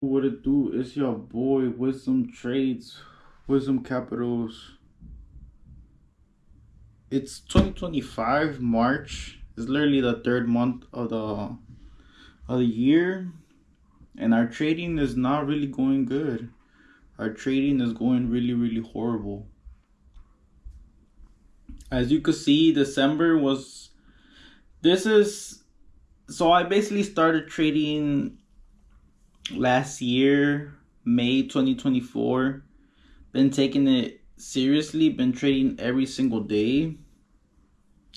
What it do? It's your boy Wisdom Trades, Wisdom Capitals. It's 2025 March. It's literally the third month of the year, and our trading is not really going good. Our trading is going really horrible. As you could see, December was this is so I basically started trading last year, May 2024. Been taking it seriously, been trading every single day.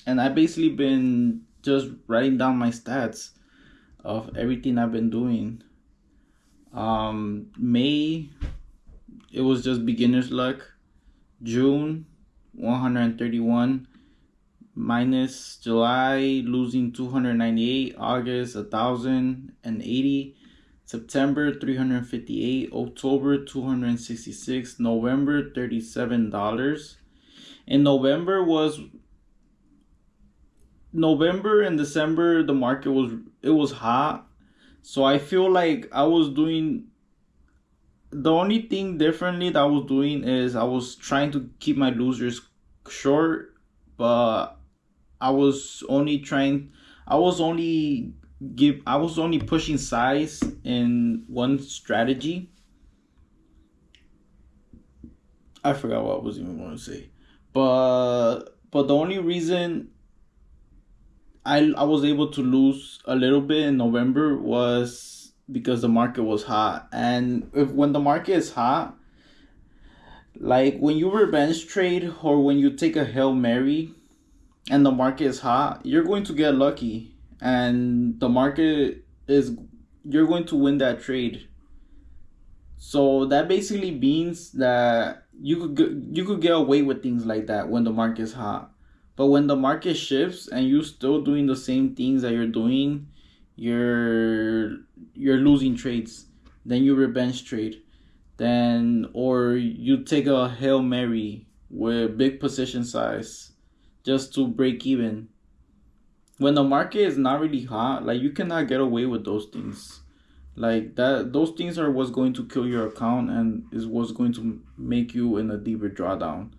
And I basically been just writing down my stats of everything I've been doing. May, it was just beginner's luck. June, 131 minus. July, losing 298. August, 1,080. September, 358. October, 266. November, $37. In November and December, the market was hot. So I feel like I was doing the only thing differently that I was doing is I was trying to keep my losers short, but I was only trying I was only pushing size in one strategy. I forgot what I was even going to say. But the only reason I was able to lose a little bit in November was because the market was hot. And when the market is hot, like when you revenge trade or when you take a Hail Mary and the market is hot, you're going to get lucky. And the market is, you're going to win that trade. So that basically means that you could get away with things like that when the market is hot. But when the market shifts and you're still doing the same things that you're doing, you're you're losing trades. Then you revenge trade. Then or you take a Hail Mary with big position size just to break even. When the market is not really hot, like you cannot get away with those things. Like that those things are what's going to kill your account and is what's going to make you in a deeper drawdown.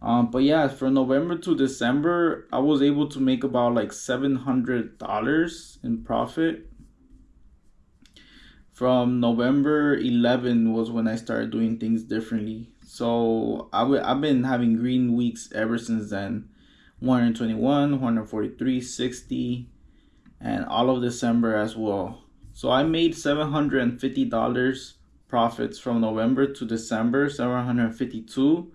But yeah, from November to December, I was able to make about like $700 in profit. From November 11 was when I started doing things differently. So I've been having green weeks ever since then. 121, 143, 60, and all of December as well. So I made $750 profits from November to December, 752.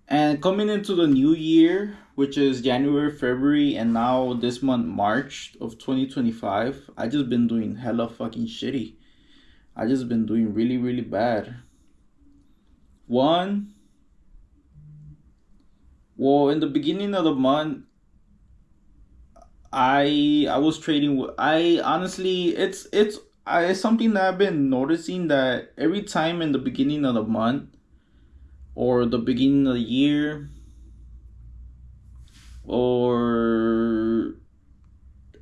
And coming into the new year, which is January, February, and now this month, March of 2025, I just been doing hella fucking shitty. I just been doing really bad. One, well, in the beginning of the month, I was trading with I honestly it's something that I've been noticing that every time in the beginning of the month or the beginning of the year or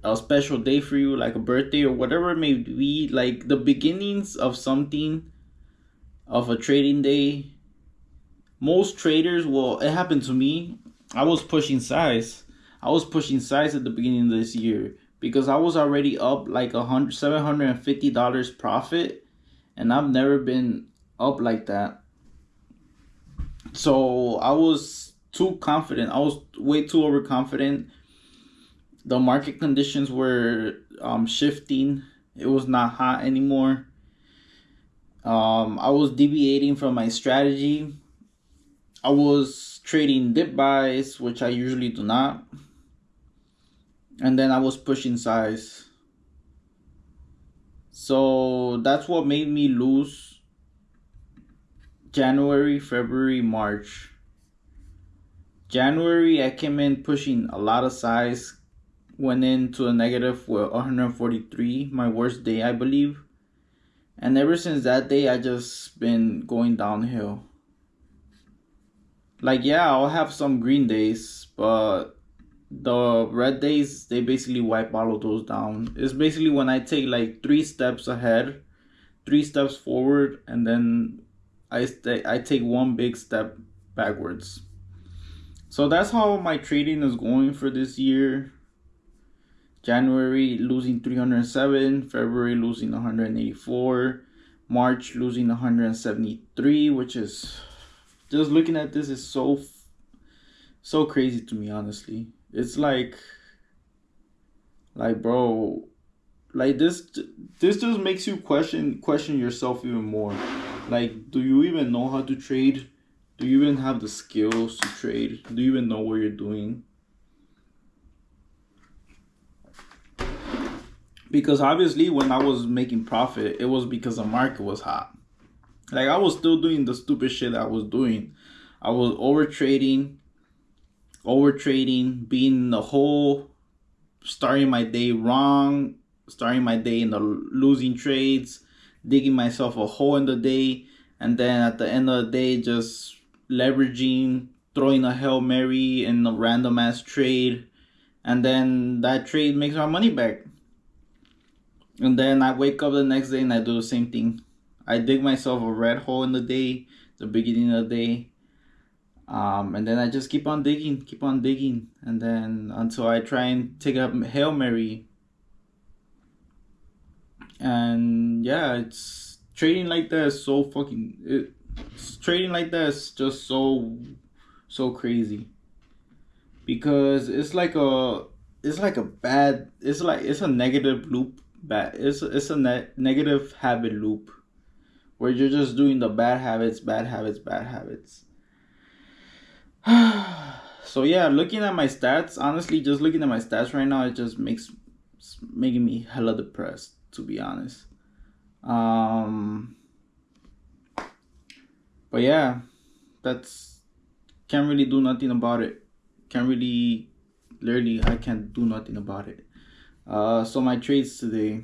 a special day for you like a birthday or whatever it may be, like the beginnings of something, of a trading day, most traders, well, it happened to me. I was pushing size. I was pushing size at the beginning of this year because I was already up like $750 profit, and I've never been up like that. So I was too confident. I was way too overconfident. The market conditions were shifting. It was not hot anymore. I was deviating from my strategy. I was trading dip buys, which I usually do not. And then I was pushing size. So that's what made me lose January, February, March. January, I came in pushing a lot of size, went into a negative with 143, my worst day, I believe. And ever since that day, I just been going downhill. Like, yeah, I'll have some green days, but the red days, they basically wipe all of those down. It's basically when I take like 3 steps ahead, 3 steps forward, and then I take one big step backwards. So that's how my trading is going for this year. January losing 307, February losing 184, March losing 173, which is, just looking at this, is so crazy to me, honestly. It's like bro, like this just makes you question yourself even more. Like, do you even know how to trade? Do you even have the skills to trade? Do you even know what you're doing? Because obviously when I was making profit, it was because the market was hot. Like, I was still doing the stupid shit I was doing. I was over trading, being in the hole, starting my day wrong, starting my day in the losing trades, digging myself a hole in the day, and then at the end of the day just leveraging, throwing a Hail Mary in a random ass trade, and then that trade makes my money back. And then I wake up the next day and I do the same thing. I dig myself a red hole in the day, the beginning of the day. And then I just keep on digging, and then until I try and take a Hail Mary. And yeah, it's trading like that is so trading like that is just so crazy, because it's like a negative loop. It's a negative habit loop where you're just doing the bad habits. So yeah, looking at my stats, honestly, just looking at my stats right now, it's making me hella depressed, to be honest. But yeah, can't really do nothing about it. Literally, I can't do nothing about it. So my trades today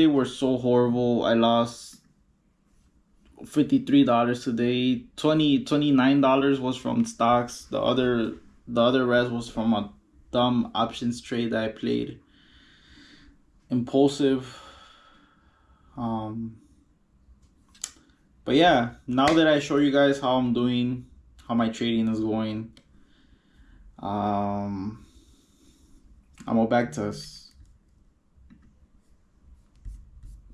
were so horrible. I lost $53 today. $29 was from stocks. The other rest was from a dumb options trade that I played. Impulsive. But yeah, now that I show you guys how I'm doing, how my trading is going, I'm gonna back test.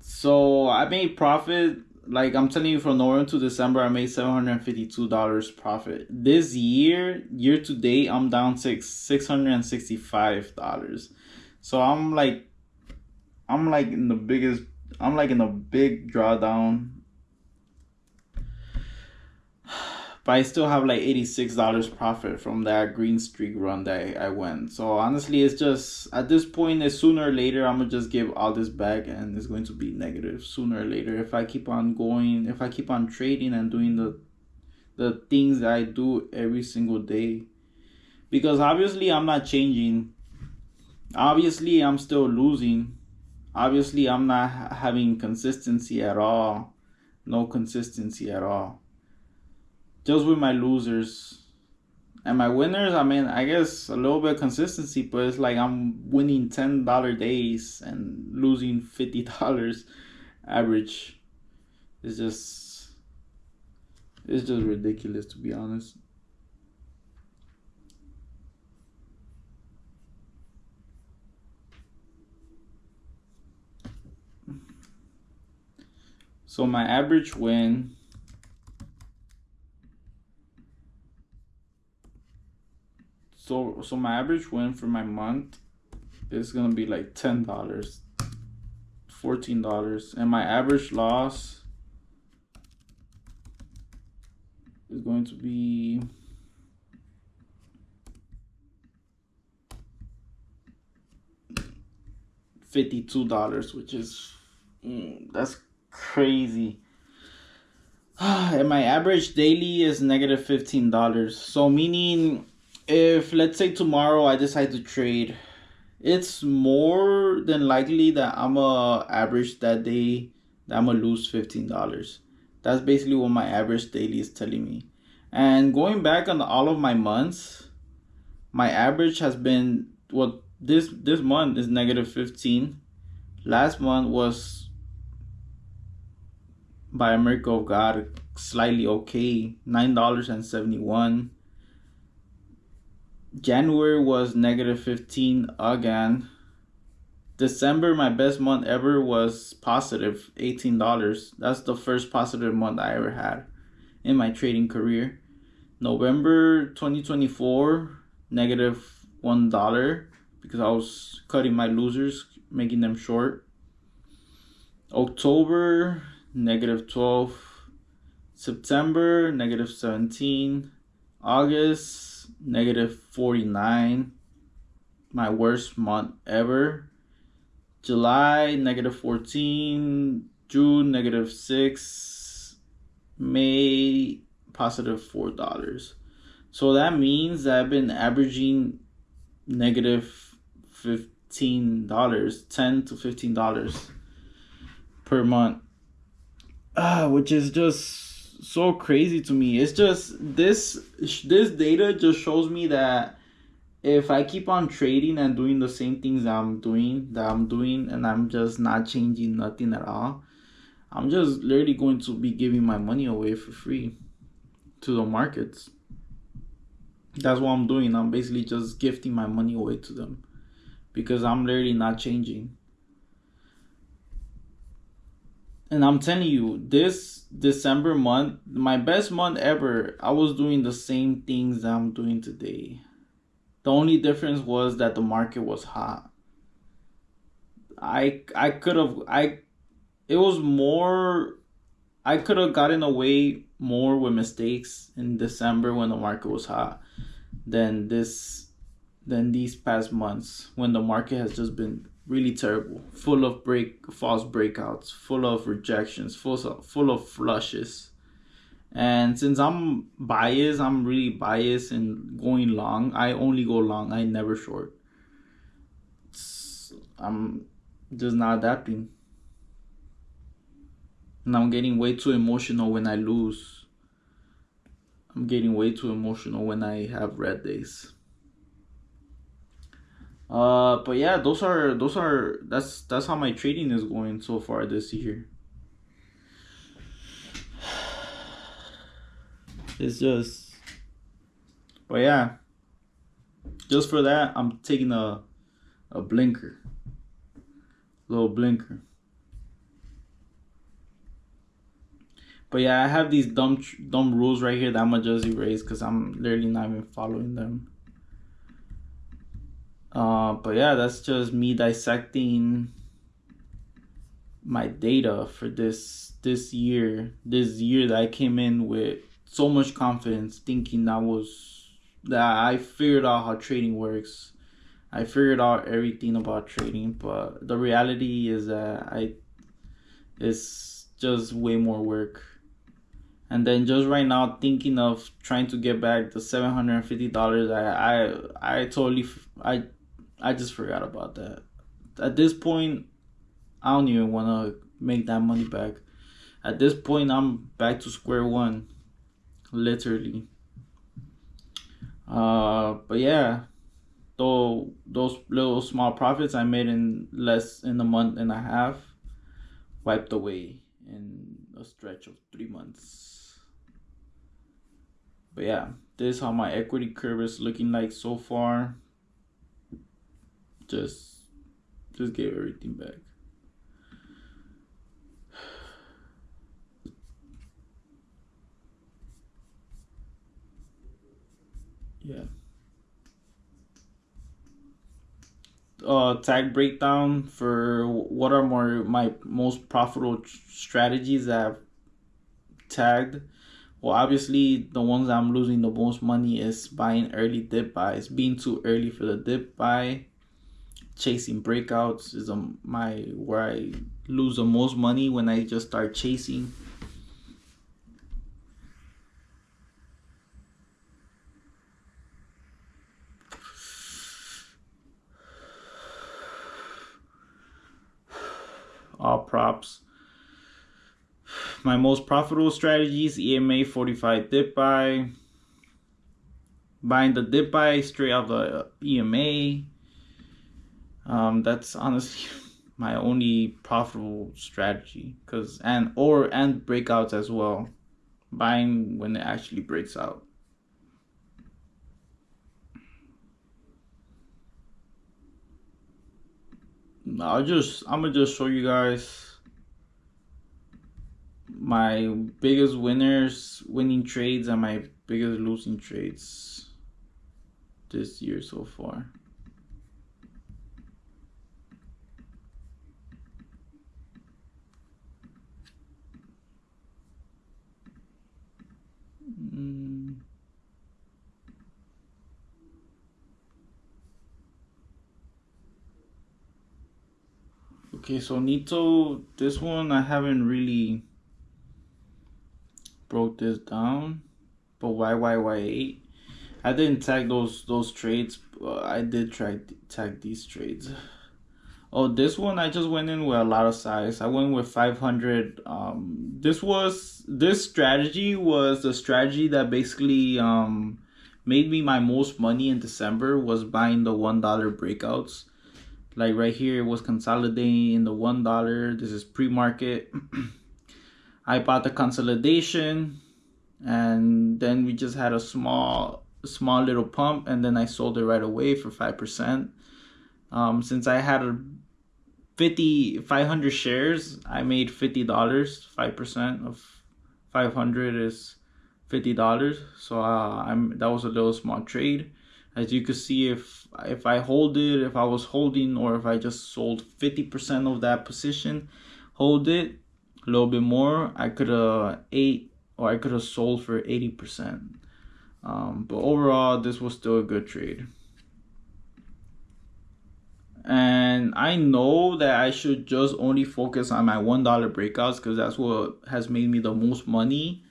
So I made profit. Like, I'm telling you, from November to December, I made $752 profit. This year to date, I'm down $665. So I'm like in the big drawdown. But I still have like $86 profit from that green streak run that I went. So honestly, it's just, at this point, it's sooner or later, I'm gonna just give all this back, and it's going to be negative sooner or later if I keep on going, if I keep on trading and doing the things that I do every single day. Because obviously I'm not changing. Obviously I'm still losing. Obviously I'm not having consistency at all. No consistency at all. Just with my losers. And my winners, I mean, I guess a little bit of consistency, but it's like I'm winning $10 days and losing $50 average. It's just ridiculous, to be honest. So my average win, so my average win for my month is gonna be like $10, $14, and my average loss is going to be $52, which is that's crazy. And my average daily is negative $15. So meaning, if let's say tomorrow I decide to trade, it's more than likely that I'm gonna average that day that I'm gonna lose $15. That's basically what my average daily is telling me. And going back on all of my months, my average has been what this month is -15. Last month was, by a miracle of God, slightly okay, $9.71. January was -15 again. December, my best month ever, was positive $18. That's the first positive month I ever had in my trading career. November 2024, -$1 because I was cutting my losers, making them short. October, -12. September, -17. August, -49. My worst month ever. July, -14. June, -6. May, +$4. So that means that I've been averaging -$15, $10 to $15 per month. Which is just so crazy to me. It's just this data just shows me that if I keep on trading and doing the same things I'm doing, and I'm just not changing nothing at all, I'm just literally going to be giving my money away for free to the markets. That's what I'm doing. I'm basically just gifting my money away to them because I'm literally not changing. And I'm telling you, this December month, my best month ever, I was doing the same things that I'm doing today. The only difference was that the market was hot. I could have it was more, I could have gotten away more with mistakes in December when the market was hot than these past months when the market has just been really terrible, full of false breakouts, full of rejections, full of flushes. And since I'm biased, I'm really biased in going long. I only go long. I never short. I'm just not adapting. And I'm getting way too emotional when I lose. I'm getting way too emotional when I have red days. But yeah, that's how my trading is going so far this year. It's just, but yeah, just for that, I'm taking a blinker, little blinker. But yeah, I have these dumb rules right here that I'm gonna just erase because I'm literally not even following them. But yeah, that's just me dissecting my data for this year that I came in with so much confidence, thinking that I figured out how trading works. I figured out everything about trading, but the reality is that it's just way more work. And then just right now, thinking of trying to get back the $750, I just forgot about that. At this point, I don't even want to make that money back. At this point, I'm back to square one, literally. But yeah, though those little small profits I made in a month and a half wiped away in a stretch of 3 months. But yeah, this is how my equity curve is looking like so far. Just gave everything back. Yeah. Tag breakdown for what are my most profitable strategies that I've tagged. Well, obviously, the ones that I'm losing the most money is buying early dip buys, being too early for the dip buy. Chasing breakouts is where I lose the most money, when I just start chasing. All props. My most profitable strategies: EMA 45 dip buy, buying the dip buy straight out the EMA. That's honestly my only profitable strategy, cause and breakouts as well, buying when it actually breaks out. I'm gonna just show you guys my biggest winning trades and my biggest losing trades this year so far. Okay, so Nito, this one I haven't really broke this down, but YYY8, I didn't tag those trades, but I did tag these trades. Oh, this one I just went in with a lot of size. I went with 500. This strategy was the strategy that basically made me my most money in December, was buying the $1 breakouts. Like right here, it was consolidating in the $1. This is pre-market. I bought the consolidation, and then we just had a small little pump, and then I sold it right away for 5%. Since I had a 500 shares, I made $50. 5% of 500 is $50. So that was a little small trade. As you can see, if I hold it, if I was holding, or if I just sold 50% of that position, hold it a little bit more, I could have I could have sold for 80%. But overall, this was still a good trade. And I know that I should just only focus on my $1 breakouts, because that's what has made me the most money,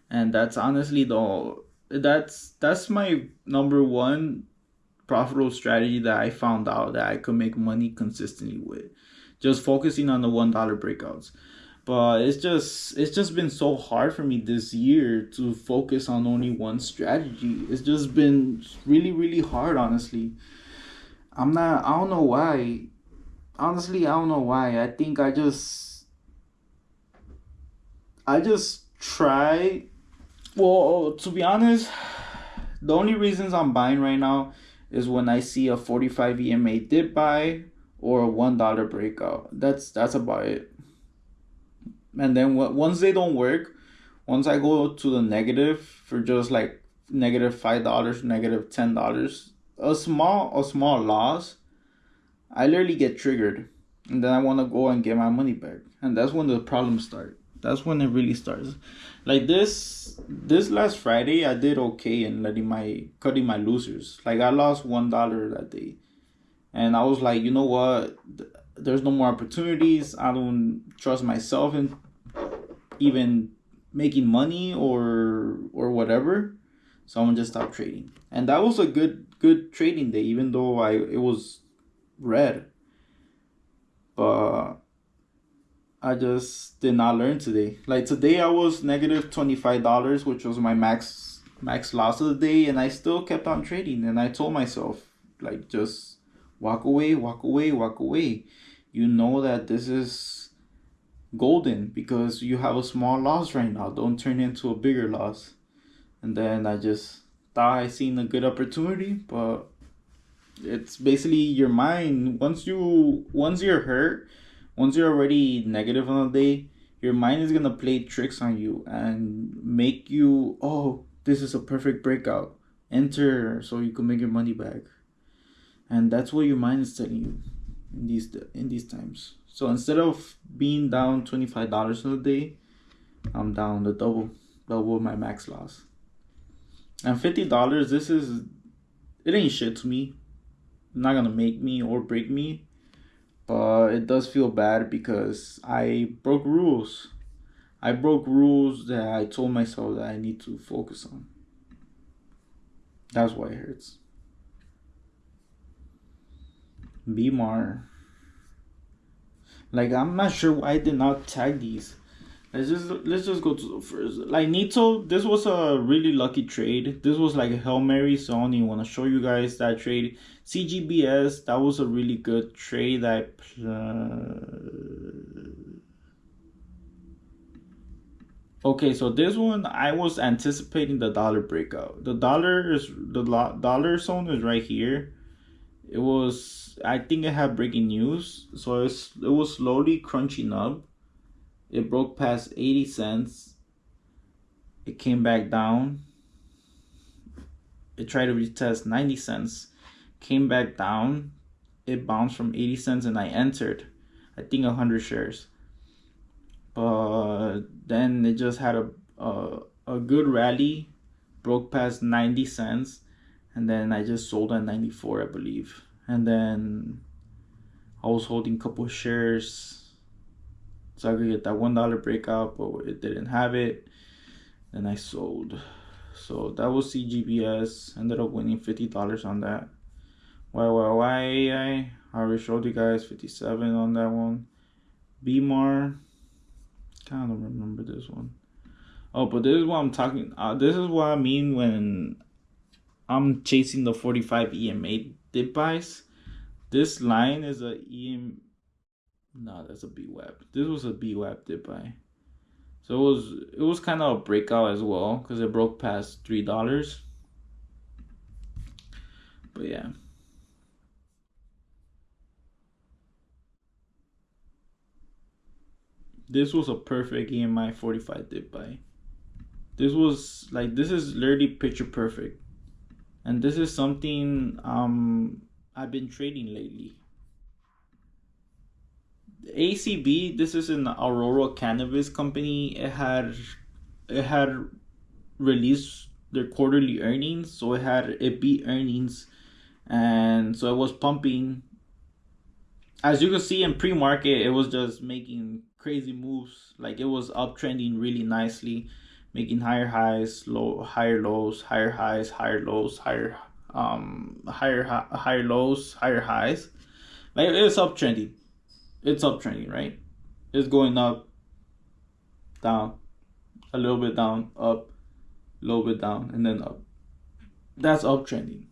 and that's honestly that's my number one profitable strategy that I found out that I could make money consistently with, just focusing on the $1 breakouts. But it's just been so hard for me this year to focus on only one strategy. It's just been really hard, honestly. I don't know why. Honestly, I don't know why. I think I just try. Well, to be honest, the only reasons I'm buying right now is when I see a 45 EMA dip buy or a $1 breakout. That's about it. And then once they don't work, once I go to the negative for just like -$5, -$10, a small loss, I literally get triggered, and then I want to go and get my money back, and that's when the problems start. That's when it really starts. Like this last Friday, I did okay in cutting my losers. Like I lost $1 that day, and I was like, you know what? There's no more opportunities. I don't trust myself in even making money or whatever. So I'm gonna just stop trading. And that was a good trading day, even though it was red. But I just did not learn today. Like today I was -$25, which was my max loss of the day, and I still kept on trading, and I told myself, like, just walk away, walk away, walk away. You know that this is golden because you have a small loss right now. Don't turn into a bigger loss. And then I just thought I seen a good opportunity, but it's basically your mind. Once you're hurt, once you're already negative on a day, your mind is gonna play tricks on you and make you, oh, this is a perfect breakout. Enter so you can make your money back. And that's what your mind is telling you in these times. So instead of being down $25 a day, I'm down the double my max loss. And $50, it ain't shit to me. Not gonna make me or break me, but it does feel bad because I broke rules. I broke rules that I told myself that I need to focus on. That's why it hurts. BMAR. Like, I'm not sure why I did not tag these. Let's just go to the first. Like Nito, this was a really lucky trade. This was like a Hail Mary, so I only want to show you guys that trade. CGBS, that was a really good trade. Okay, so this one I was anticipating the dollar breakout. Dollar zone is right here. It was, I think it had breaking news, so it was slowly crunching up. It broke past 80 cents. It came back down. It tried to retest 90 cents. Came back down. It bounced from 80 cents and I entered, I think 100 shares. But then it just had a good rally, broke past 90 cents, and then I just sold at 94, I believe. And then I was holding a couple of shares so I could get that $1 breakout, but it didn't have it. Then I sold. So that was CGBS. Ended up winning $50 on that. Why? I already showed you guys 57 on that one. BMAR. Kind of remember this one. Oh, but this is what I'm talking. This is what I mean when I'm chasing the 45 EMA dip buys. This line is a No, that's a BWAP. This was a BWAP dip buy. So it was kind of a breakout as well because it broke past $3. But yeah. This was a perfect EMI 45 dip buy. This is literally picture perfect. And this is something I've been trading lately. ACB, this is an Aurora Cannabis company. It had released their quarterly earnings, so it beat earnings, and so it was pumping. As you can see in pre-market, it was just making crazy moves. Like it was uptrending really nicely, making higher highs, higher lows, higher highs, higher lows, higher lows, higher highs. Like it's uptrending. It's uptrending, right? It's going up, down, a little bit down, up, a little bit down, and then up. That's uptrending.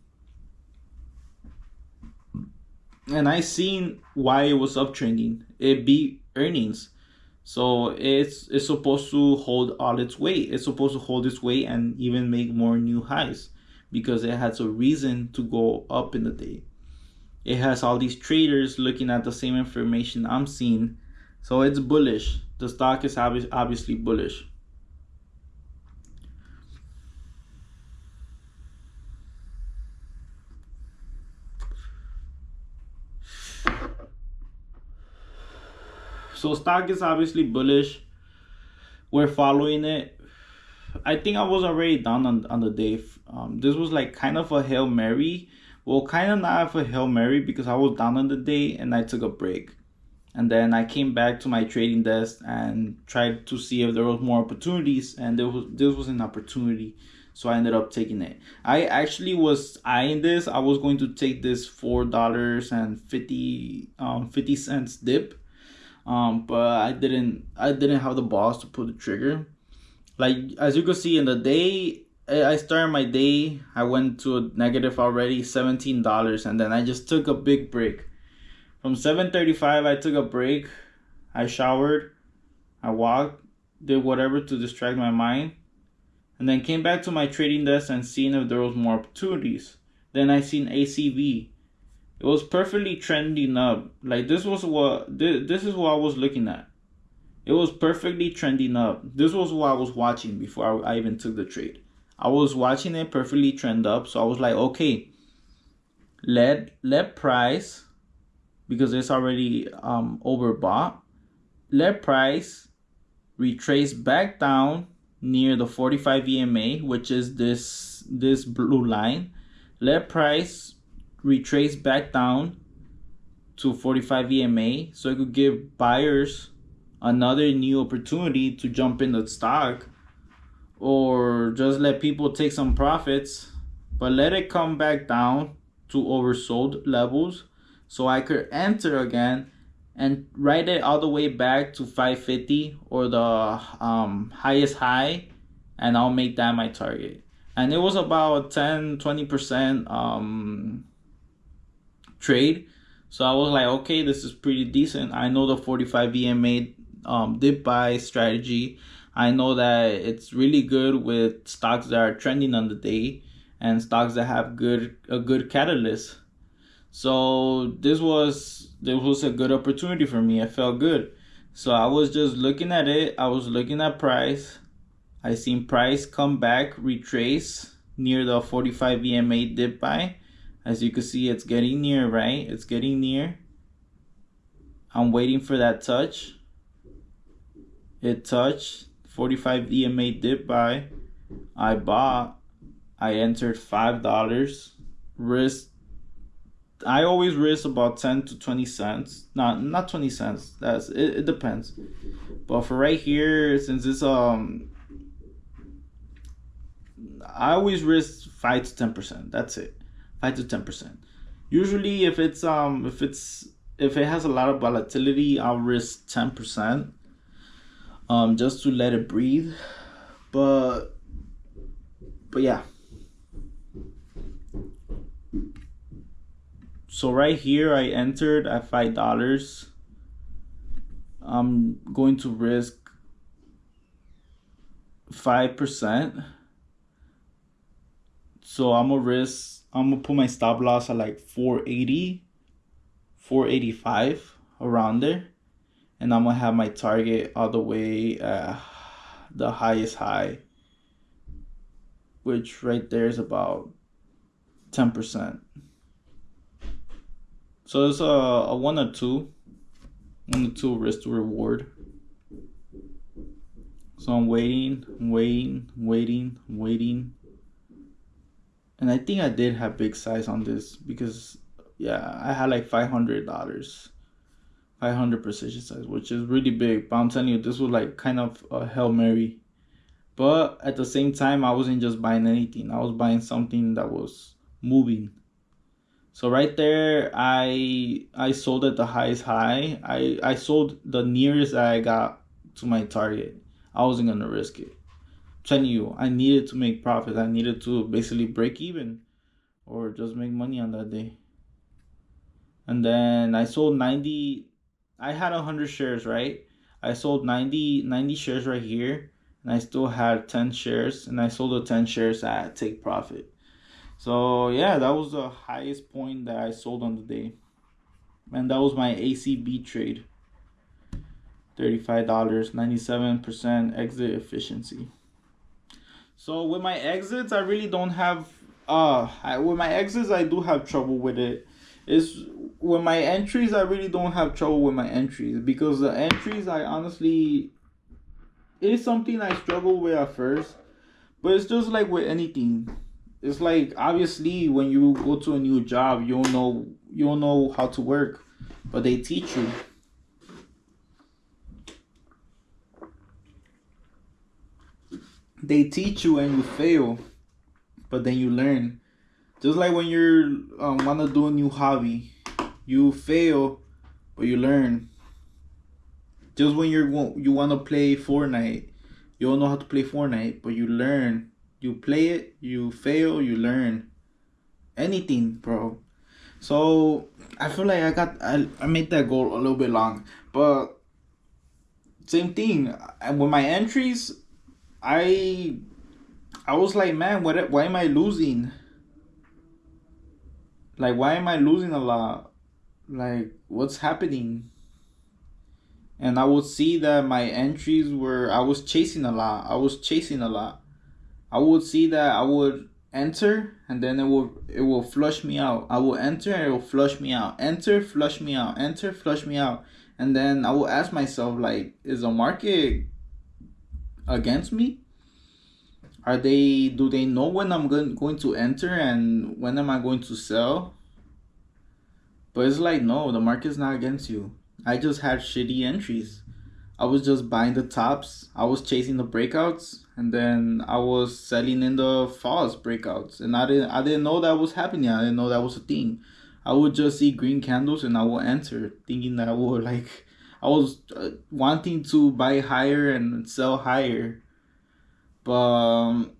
And I seen why it was uptrending. It beat earnings. So it's supposed to hold all its weight. It's supposed to hold its weight and even make more new highs because it has a reason to go up in the day. It has all these traders looking at the same information I'm seeing. So it's bullish. The stock is obviously bullish. So stock is obviously bullish. We're following it. I think I was already down on the day. This was like kind of a Hail Mary. Well, kind of not a Hail Mary because I was down on the day and I took a break. And then I came back to my trading desk and tried to see if there was more opportunities, and this was an opportunity, so I ended up taking it. I actually was eyeing this. I was going to take this $4.50 dip, but I didn't have the balls to pull the trigger. Like as you can see in the day, I started my day. I went to a negative already, $17, and then I just took a big break. From 7:35, I took a break. I showered. I walked, did whatever to distract my mind, and then came back to my trading desk and seen if there was more opportunities. Then I seen ACV. It was perfectly trending up. Like this is what I was looking at. It was perfectly trending up. This was what I was watching before I even took the trade. I was watching it perfectly trend up, so I was like, okay, let price, because it's already overbought. Let price retrace back down near the 45 EMA, which is this blue line. Let price retrace back down to 45 EMA so it could give buyers another new opportunity to jump in the stock, or just let people take some profits, but let it come back down to oversold levels so I could enter again and ride it all the way back to 550 or the highest high, and I'll make that my target. And it was about 10-20% trade. So I was like, okay, this is pretty decent. I know the 45 EMA dip buy strategy. I know that it's really good with stocks that are trending on the day and stocks that have a good catalyst. So this was a good opportunity for me. I felt good. So I was just looking at it. I was looking at price. I seen price come back, retrace near the 45 EMA dip buy. As you can see, it's getting near, right? It's getting near. I'm waiting for that touch. It touched 45 EMA dip buy. I bought. I entered $5. Risk. I always risk about 10 to 20 cents. Not 20 cents. That's it. It depends. But for right here, since it's I always risk 5 to 10%. That's it. 5 to 10%. Usually, if it has a lot of volatility, I'll risk 10%. Just to let it breathe. But yeah. So right here, I entered at $5. I'm going to risk 5%. So I'm gonna put my stop loss at like 480, 485, around there. And I'm gonna have my target all the way the highest high, which right there is about 10%. So it's a 1 or 2 risk to reward. So I'm waiting. And I think I did have big size on this because, yeah, I had like $500. 500 precision size, which is really big. But I'm telling you, this was like kind of a Hail Mary. But at the same time, I wasn't just buying anything. I was buying something that was moving. So right there, I sold at the highest high. I sold the nearest I got to my target. I wasn't going to risk it. I'm telling you, I needed to make profit. I needed to basically break even or just make money on that day. And then I sold 90. I had 100 shares, right? I sold 90 shares right here. And I still had 10 shares. And I sold the 10 shares at take profit. So yeah, that was the highest point that I sold on the day. And that was my ACB trade. $35, 97% exit efficiency. So with my exits, I really don't have with my exits I do have trouble with it. Is with my entries, I really don't have trouble with my entries because the entries I honestly, it is something I struggle with at first, but it's just like with anything. It's like obviously when you go to a new job, you don't know how to work, but they teach you. They teach you and you fail, but then you learn. Just like when you're wanna do a new hobby, you fail, but you learn. Just when you wanna play Fortnite, you don't know how to play Fortnite, but you learn. You play it, you fail, you learn. Anything, bro. So I feel like I made that goal a little bit long, but same thing. With my entries, I was like, man, why am I losing? Like, why am I losing a lot? Like, what's happening? And I would see that my entries I was chasing a lot. I would see that I would enter and then it will flush me out. I will enter and it will flush me out. Enter, flush me out. Enter, flush me out. And then I will ask myself, like, is the market against me? Do they know when I'm going to enter and when am I going to sell? But it's like, no, the market's not against you. I just had shitty entries. I was just buying the tops. I was chasing the breakouts, and then I was selling in the false breakouts. And I didn't know that was happening. I didn't know that was a thing. I would just see green candles and I will enter, thinking that I was wanting to buy higher and sell higher. But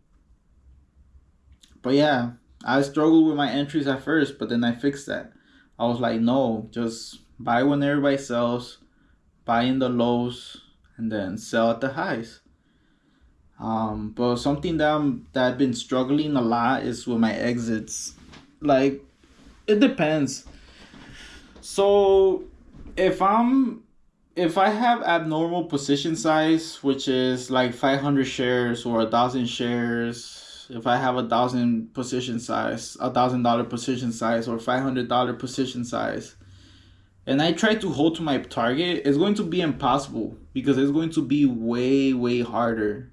but yeah, I struggled with my entries at first, but then I fixed that. I was like, no, just buy when everybody sells, buy in the lows, and then sell at the highs. But something that I've been struggling a lot is with my exits. Like, it depends. So if I have abnormal position size, which is like 500 shares or 1,000 shares, if I have $1,000 position size or $500 position size, and I try to hold to my target, it's going to be impossible because it's going to be way harder.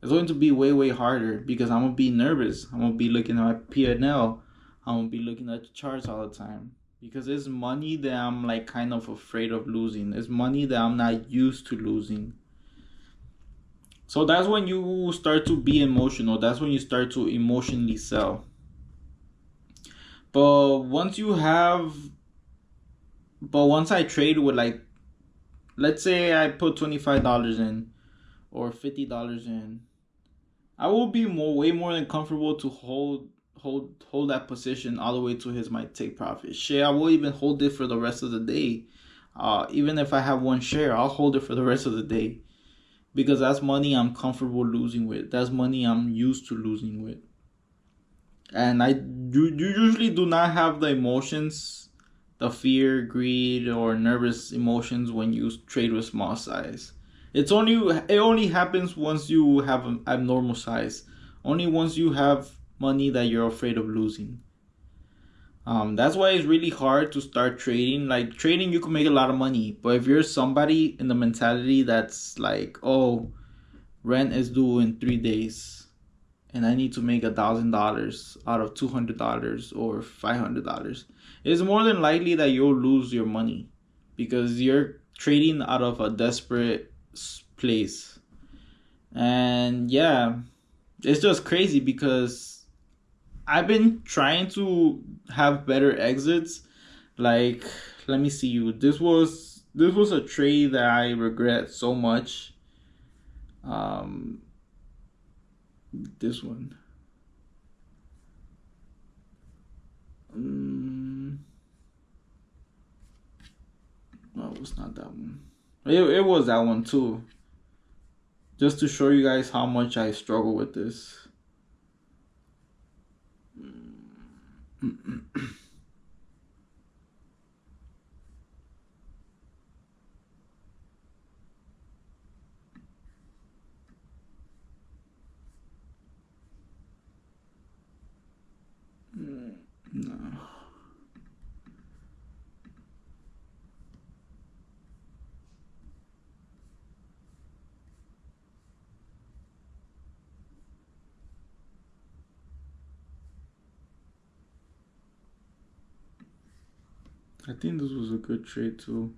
It's going to be way harder because I'm gonna be nervous. I'm gonna be looking at my P&L. I'm gonna be looking at the charts all the time because it's money that I'm like kind of afraid of losing. It's money that I'm not used to losing. So that's when you start to be emotional. That's when you start to emotionally sell. But once I trade with, like, let's say I put $25 in or $50 in, I will be way more than comfortable to hold that position all the way to his my take profit. Shit, I will even hold it for the rest of the day. Even if I have one share, I'll hold it for the rest of the day because that's money I'm comfortable losing with. That's money I'm used to losing with. And you usually do not have the emotions, the fear, greed, or nervous emotions when you trade with small size. It only happens once you have an abnormal size. Only once you have money that you're afraid of losing. That's why it's really hard to start trading. Like, trading, you can make a lot of money, but if you're somebody in the mentality that's like, oh, rent is due in 3 days, and I need to make $1,000 out of $200 or $500, it's more than likely that you'll lose your money because you're trading out of a desperate place. And yeah, it's just crazy because I've been trying to have better exits. Like, let me see you. This was a trade that I regret so much. This one. No, it was not that one. It was that one too. Just to show you guys how much I struggle with this. No. I think this was a good trade too.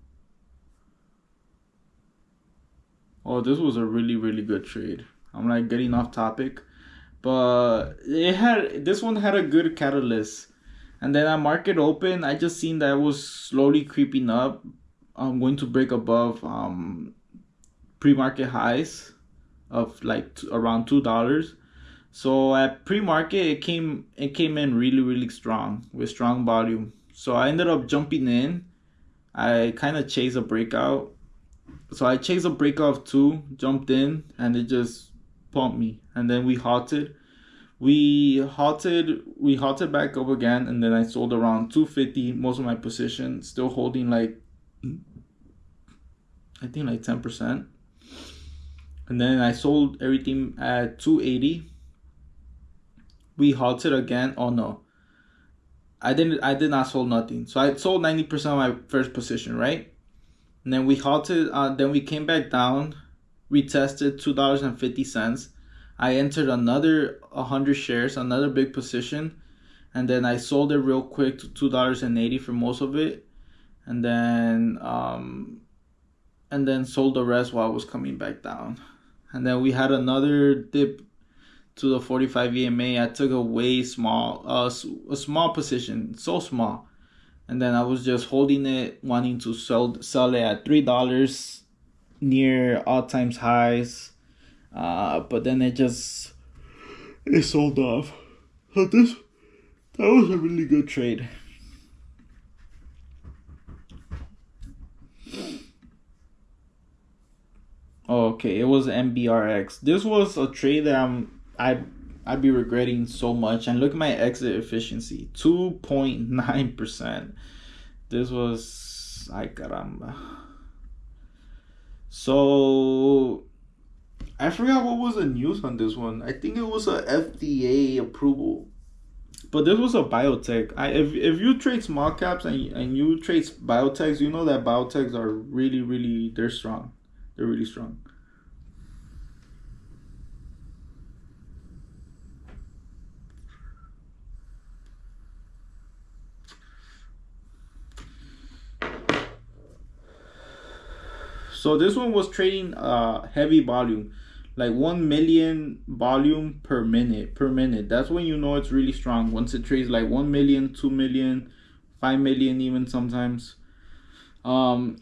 Oh, this was a really good trade. I'm like getting off topic, but this one had a good catalyst. And then at market open, I just seen that it was slowly creeping up. I'm going to break above pre-market highs of like around $2. So at pre-market, it came in really strong with strong volume. So I ended up jumping in. I kind of chased a breakout. So I chased a breakout of 2, jumped in, and it just pumped me. And then we halted. We halted back up again, and then I sold around 250 most of my position, still holding like, I think like 10%. And then I sold everything at 280. We halted again. Oh no, I did not sold nothing. So I sold 90% of my first position, right? And then we halted. Then we came back down, retested $2.50. I entered another 100 shares, another big position, and then I sold it real quick to $2.80 for most of it, and then sold the rest while it was coming back down. And then we had another dip to the 45 EMA. I took a way small, a small position, so small, and then I was just holding it, wanting to sell it at $3 near all times highs. But then it sold off. So that was a really good trade. Okay, it was MBRX. This was a trade that I'd be regretting so much. And look at my exit efficiency, 2.9%. This was ay caramba. So I forgot what was the news on this one. I think it was a FDA approval. But this was a biotech. If you trade small caps and you trade biotechs, you know that biotechs are really they're strong. They're really strong. So this one was trading heavy volume, like 1 million volume per minute. That's when you know it's really strong. Once it trades like 1 million, 2 million, 5 million even sometimes. But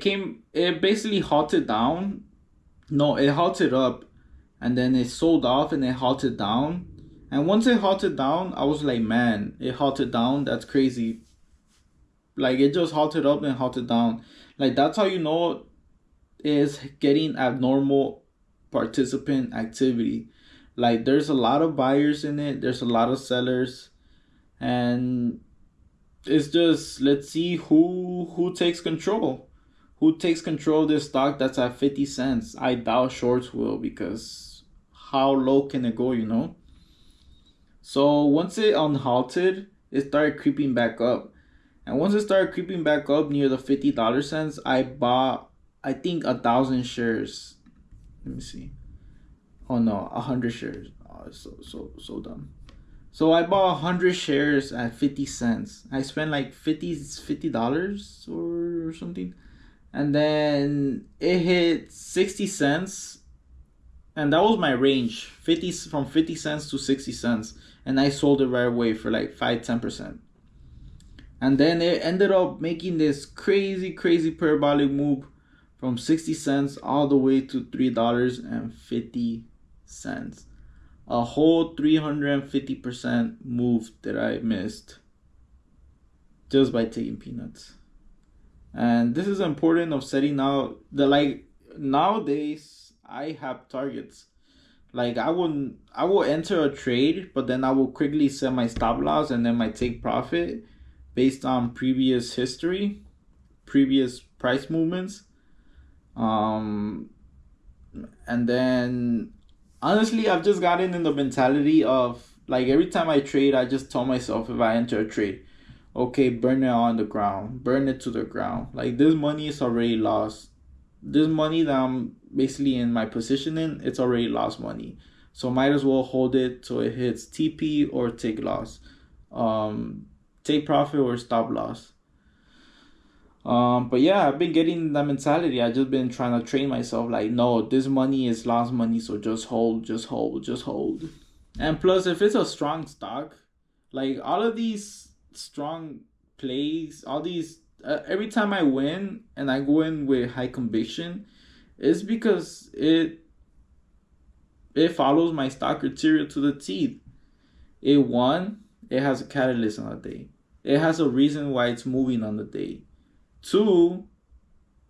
it basically halted down. No, it halted up, and then it sold off and it halted down. And once it halted down, I was like, man, it halted down. That's crazy. Like it just halted up and halted down. Like that's how you know is getting abnormal participant activity. Like there's a lot of buyers in it, there's a lot of sellers, and it's just let's see who takes control. Who takes control of this stock that's at 50 cents? I doubt shorts will, because how low can it go, you know? So once it unhalted, it started creeping back up. And once it started creeping back up near the $50 I bought, I think 1,000 shares. Let me see. Oh no, 100 shares. Oh, so dumb. So I bought 100 shares at 50 cents. I spent like $50 or something, and then it hit 60 cents, and that was my range, 50 cents to 60 cents, and I sold it right away for like 5-10%. And then it ended up making this crazy parabolic move from 60 cents all the way to $3.50. A whole 350% move that I missed just by taking peanuts. And this is important of setting out the, like, nowadays I have targets. Like I will enter a trade, but then I will quickly set my stop loss and then my take profit based on previous history, previous price movements. And then honestly, I've just gotten in the mentality of, like, every time I trade, I just tell myself, if I enter a trade, okay, burn it on the ground, burn it to the ground. Like, this money is already lost. This money that I'm basically in my position in, it's already lost money. So might as well hold it till it hits TP or take loss. Take profit or stop loss. But yeah, I've been getting that mentality. I just been trying to train myself, like, no, this money is lost money, so just hold. And plus, if it's a strong stock, like all of these strong plays, all these every time I win and I go in with high conviction, it's because it follows my stock criteria to the teeth. It has a catalyst on the day. It has a reason why it's moving on the day. 2,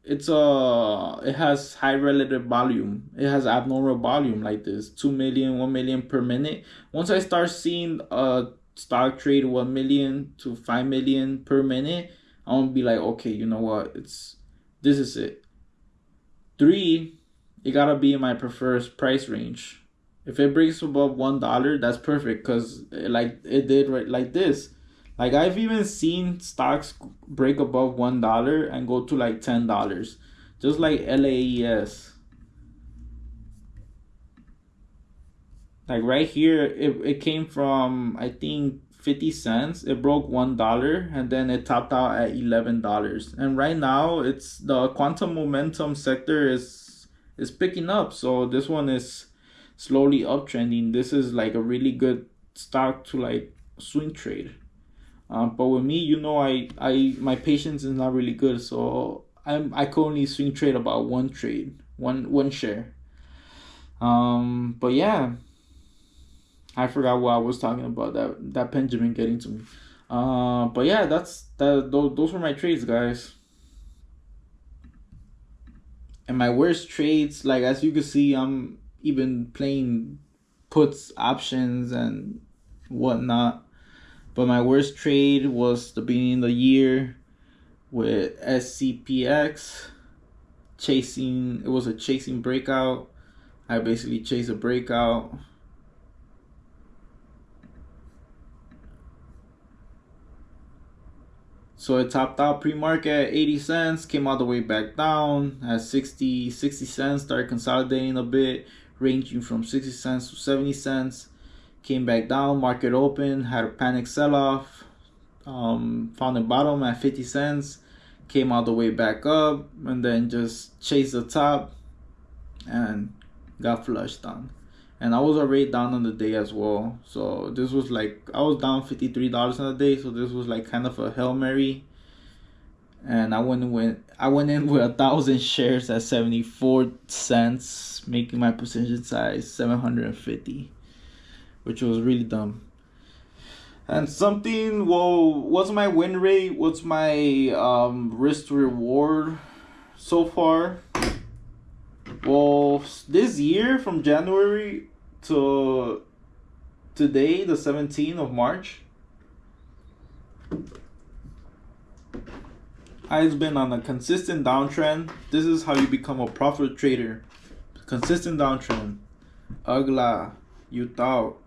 it has high relative volume. It has abnormal volume like this, 2 million, 1 million per minute. Once I start seeing a stock trade 1 million to 5 million per minute, I'm gonna be like, okay, you know what? This is it. 3, it gotta be in my preferred price range. If it breaks above $1, that's perfect, because like it did right like this. Like I've even seen stocks break above $1 and go to like $10, just like LAES. Like right here, it came from, I think, 50 cents. It broke $1 and then it topped out at $11. And right now, it's the quantum momentum sector is picking up. So this one is slowly uptrending. This is like a really good stock to like swing trade. But with me, my patience is not really good, so I can only swing trade about one trade, one share. But yeah, I forgot what I was talking about. That Benjamin getting to me. But yeah, those were my trades, guys. And my worst trades, like as you can see, I'm even playing puts, options, and whatnot. But my worst trade was the beginning of the year with SCPX chasing. It was a chasing breakout. I basically chased a breakout. So it topped out pre-market at 80 cents, came all the way back down at 60 cents, started consolidating a bit, ranging from 60 cents to 70 cents. Came back down, market open, had a panic sell-off, found a bottom at 50 cents, came all the way back up, and then just chased the top and got flushed on. And I was already down on the day as well. So this was like, I was down $53 on the day, so this was like kind of a Hail Mary. And I went in with 1,000 shares at 74 cents, making my position size 750, which was really dumb. And something, well, what's my win rate? What's my risk to reward so far? Well, this year from January to today, the 17th of March, I've been on a consistent downtrend. This is how you become a profit trader. Consistent downtrend. Ugla, you thought.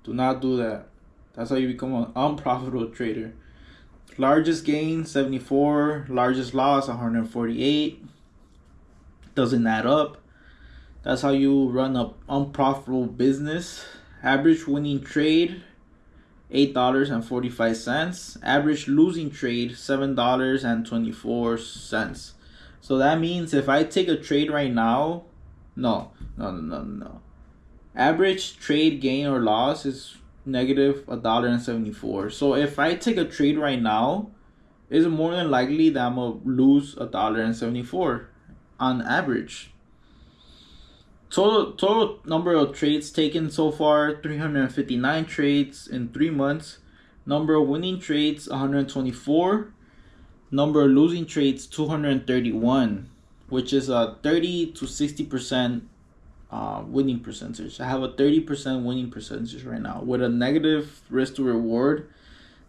Do not do that. That's how you become an unprofitable trader. Largest gain, 74. Largest loss, 148. Doesn't add up. That's how you run an unprofitable business. Average winning trade, $8.45. Average losing trade, $7.24. So that means if I take a trade right now, no. Average trade gain or loss is negative $1.74. So if I take a trade right now, it's more than likely that I'm gonna lose $1.74 on average. Total number of trades taken so far, 359 trades in 3 months. Number of winning trades, 124. Number of losing trades, 231, which is a 30 to 60% winning percentage. I have a 30% winning percentage right now with a negative risk to reward.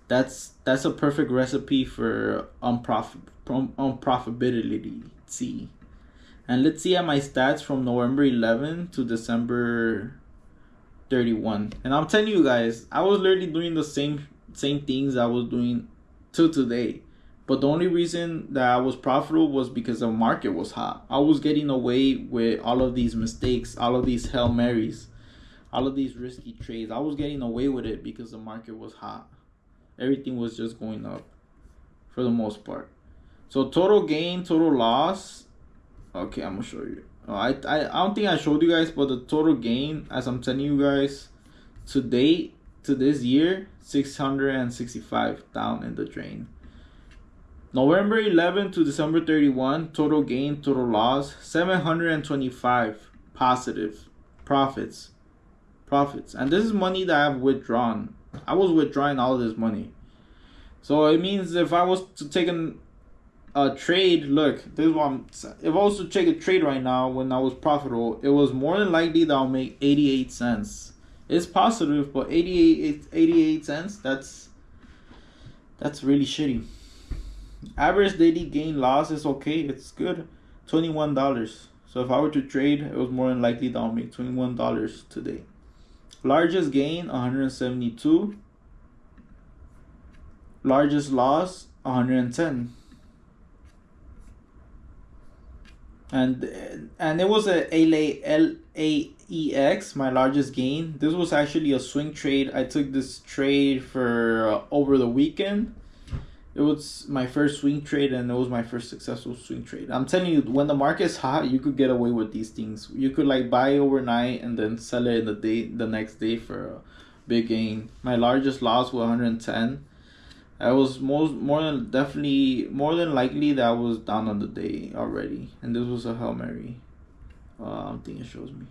That's a perfect recipe for unprofitability. See. And let's see at my stats from November 11 to December 31. And I'm telling you guys, I was literally doing the same things I was doing till today. But the only reason that I was profitable was because the market was hot. I was getting away with all of these mistakes, all of these Hail Marys, all of these risky trades. I was getting away with it because the market was hot. Everything was just going up for the most part. So total gain, total loss. Okay, I'm gonna show you. I don't think I showed you guys, but the total gain, as I'm telling you guys, to date, to this year, 665 down in the drain. November 11 to December 31, total gain, total loss, 725 positive profits. And this is money that I've withdrawn. I was withdrawing all of this money. So it means if I was to take a trade, look, this is what if I was to take a trade right now when I was profitable, it was more than likely that I'll make 88 cents. It's positive, but 88 cents, that's really shitty. Average daily gain loss is okay, it's good, $21. So if I were to trade, it was more than likely that I'll make $21 today. Largest gain, 172. Largest loss, 110. And it was a LAEX, my largest gain. This was actually a swing trade. I took this trade for over the weekend. It was my first swing trade, and it was my first successful swing trade. I'm telling you, when the market's hot, you could get away with these things. You could like buy overnight and then sell it the next day for a big gain. My largest loss was 110. I was more than definitely more than likely that I was down on the day already, and this was a Hail Mary. I think it shows me.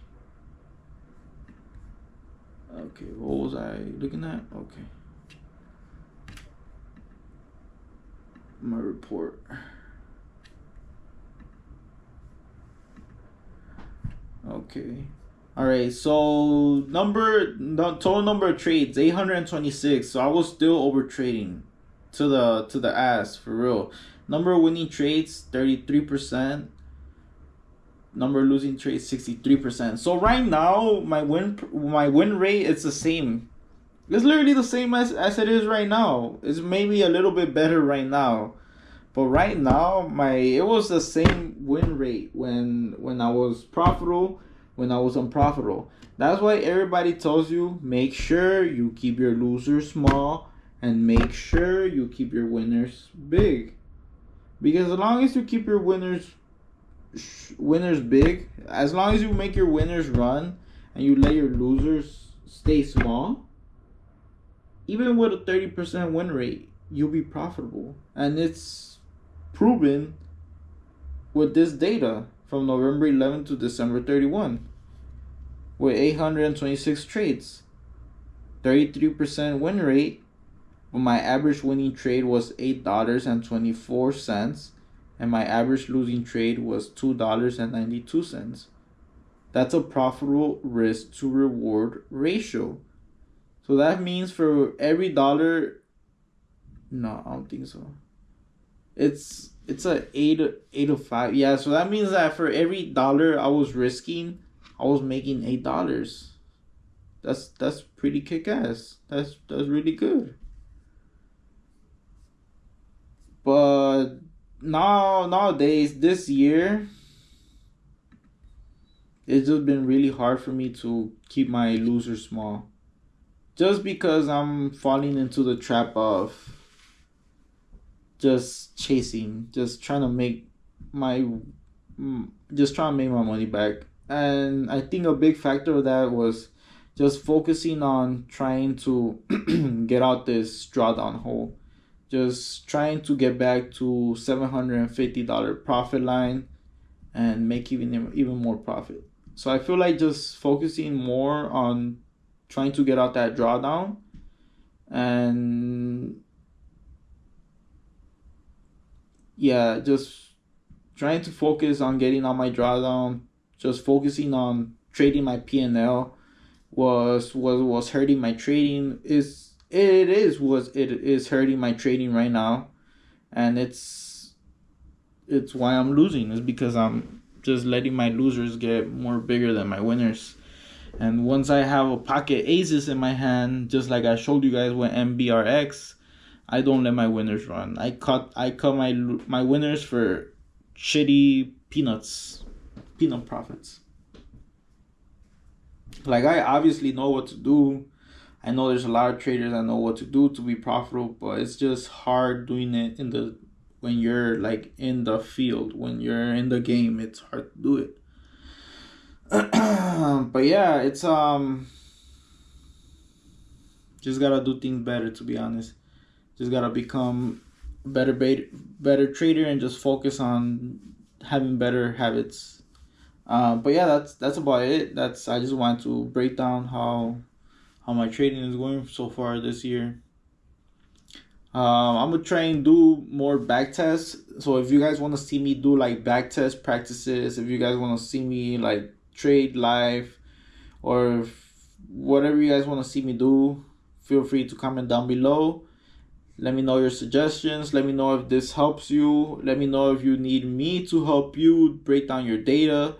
Okay, what was I looking at? Okay, my report. Okay. All right. So the total number of trades 826. So I was still over trading to the ass for real. Number of winning trades 33%. Number of losing trades 63%. So right now my win rate it's the same. It's literally the same as it is right now. It's maybe a little bit better right now. But right now, it was the same win rate when I was profitable, when I was unprofitable. That's why everybody tells you make sure you keep your losers small and make sure you keep your winners big. Because as long as you keep your winners big, as long as you make your winners run and you let your losers stay small, even with a 30% win rate, you'll be profitable. And it's proven with this data from November 11 to December 31 with 826 trades, 33% win rate. My average winning trade was $8.24 and my average losing trade was $2.92. That's a profitable risk to reward ratio. So that means for every dollar, no, I don't think so. It's a 8 of 5. Yeah, so that means that for every dollar I was risking, I was making $8. That's pretty kick ass. That's really good. But nowadays, this year, it's just been really hard for me to keep my losers small. Just because I'm falling into the trap of just chasing, just trying to make my money back. And I think a big factor of that was just focusing on trying to get out this drawdown hole, just trying to get back to $750 profit line and make even more profit. So I feel like just focusing more on trying to get out that drawdown and yeah, just trying to focus on getting on my drawdown, just focusing on trading my P&L was hurting my trading. It is hurting my trading right now, and it's why I'm losing. Is because I'm just letting my losers get more bigger than my winners. And once I have a pocket aces in my hand, just like I showed you guys with MBRX, I don't let my winners run. I cut my winners for shitty peanut profits. Like I obviously know what to do. I know there's a lot of traders that know what to do to be profitable, but it's just hard doing it when you're like in the field, when you're in the game. It's hard to do it. But yeah, it's just gotta do things better, to be honest. Just gotta become a better trader and just focus on having better habits. But yeah, that's about it. I just wanted to break down how my trading is going so far this year. I'm gonna try and do more back tests. So if you guys want to see me do like back test practices, if you guys want to see me like trade live, or whatever you guys want to see me do, feel free to comment down below. Let me know your suggestions. Let me know if this helps you. Let me know if you need me to help you break down your data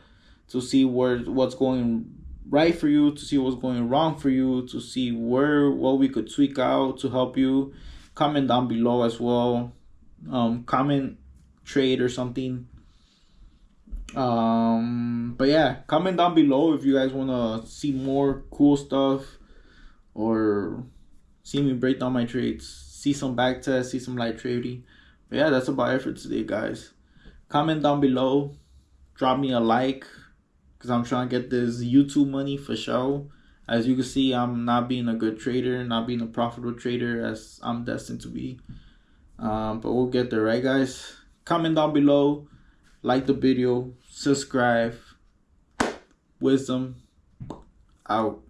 to see what's going right for you, to see what's going wrong for you, to see what we could tweak out to help you. Comment down below as well. Comment trade or something. But yeah, comment down below if you guys want to see more cool stuff or see me break down my trades, see some back tests, see some light trading. But yeah, that's about it for today, guys. Comment down below, drop me a like, because I'm trying to get this YouTube money for sure. As you can see, I'm not being a good trader, not being a profitable trader as I'm destined to be. But we'll get there, right, guys? Comment down below, like the video, subscribe. Wisdom out.